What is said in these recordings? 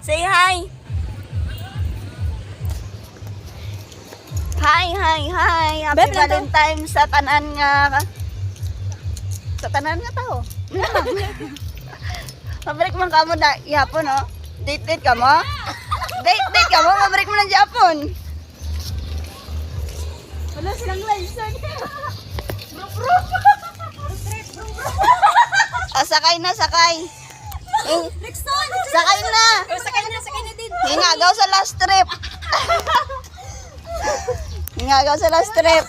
Say hi. Hi, hi, hi. Happy Beb, lang to. Valentine's sa tanan nga. Sa tanan nga tao. Pabalik man ka mo na ihapon, no? Date ka mo? Date ka mo? Pabalik mo ng Japon. Wala silang license. Sakay na, sakay. Nixon! Sakay na. Sakay na din. Hingagaw sa last trip. Hingagaw sa last trip.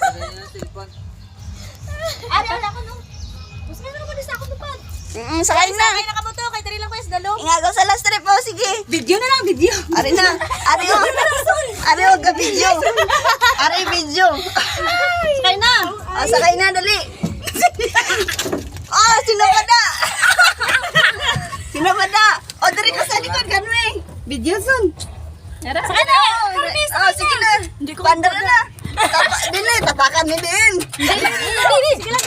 Ano ako nung? Gusto ka naman sa ako tupad. Sakay na. Sakay na ka mo to, kay tari lang ko is dalo. Hingagaw sa last trip. Oh, sige. Video na lang, video. Ari na. Ari o. Ari o, ka-video. Ari video. Sakay na. Sakay na, dali. Sinabada. Sinabada. Dari ka sa likod, kanwe. Video son. Sakay na. Sige na. Pandar na. Dili, tapakan ni din. Sige lang.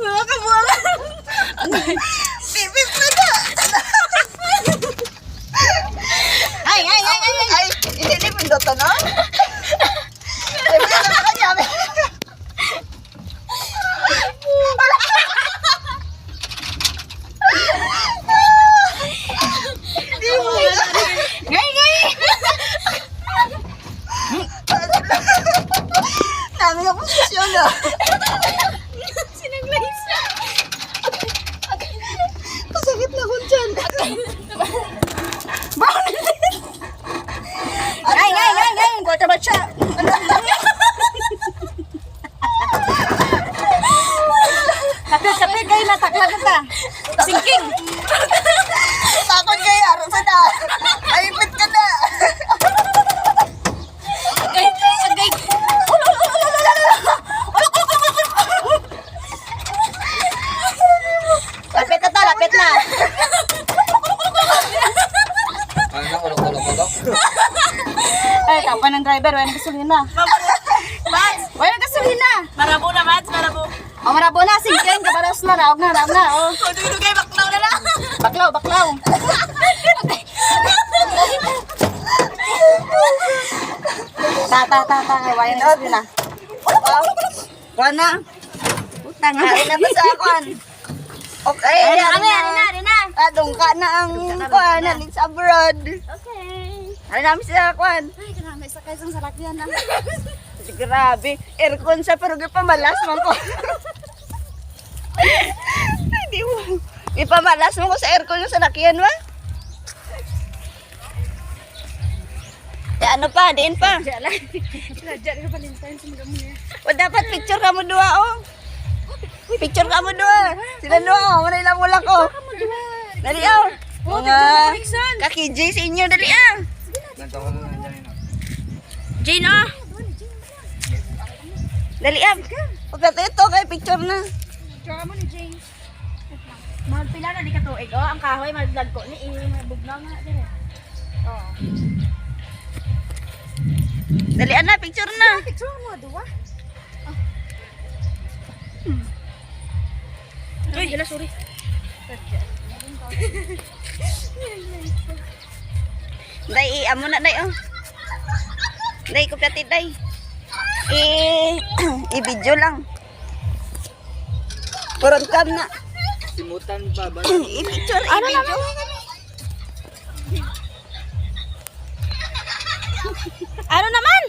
Mga kabuangan. Pipip na na. Ay, hindi pindoto, no? Ay, wala na kanya. Namin ang posisyon, no? Sinaglaysa. Masakit na kung dyan. Ay! Kwarta ba siya? Kapit kayo na, takla ka. Singking. Takot kayo, araw sa na. Ayipit ka na. Agay. Lapit na. Ay, kapan ng driver, wala gasolina. Wala gasolina. Marabo na, Mads, marabo. Marabo na, singking, kabaras na, raog na. Dulo kayo, baklaw na lang. Baklaw. Ta, wala gasolina. Wana. Utang. Ay na ba sa akon? Okay. Ari na. Adong ka na ang kuan alis abroad. Okay. Ari namin sa kuan. Ay, kanami, sakay sa salakyan na. Grabe. Aircon sa pero pamalas man ko. Hindi mo. Ipamalas mo ko sa aircon yung salakyan ba? Ano pa? Diin pa. Radya rin Valentine sa mga muna. O dapat picture ka mo dua oh. Picture ka mo dua. Sila dua oh. Manay lang mo lang ko. Dali oh. Mga kaki-J sa inyo. Dali ah. Jane oh. Dali ah. Pagkata ito kay picture na. Tsaka mo ni James. Magpila na di ka tuig. Oh, ang kahoy, mag-vlog ko ni mabugnaw nga din. Oh. Dali na, picture na. Picture mo, duwa. Uy, hala, sorry. Day, amo na day oh. Day, kupyati day. I-video lang. Puron cam na. Simutan pa ba? I-picture, i-video. Ano naman?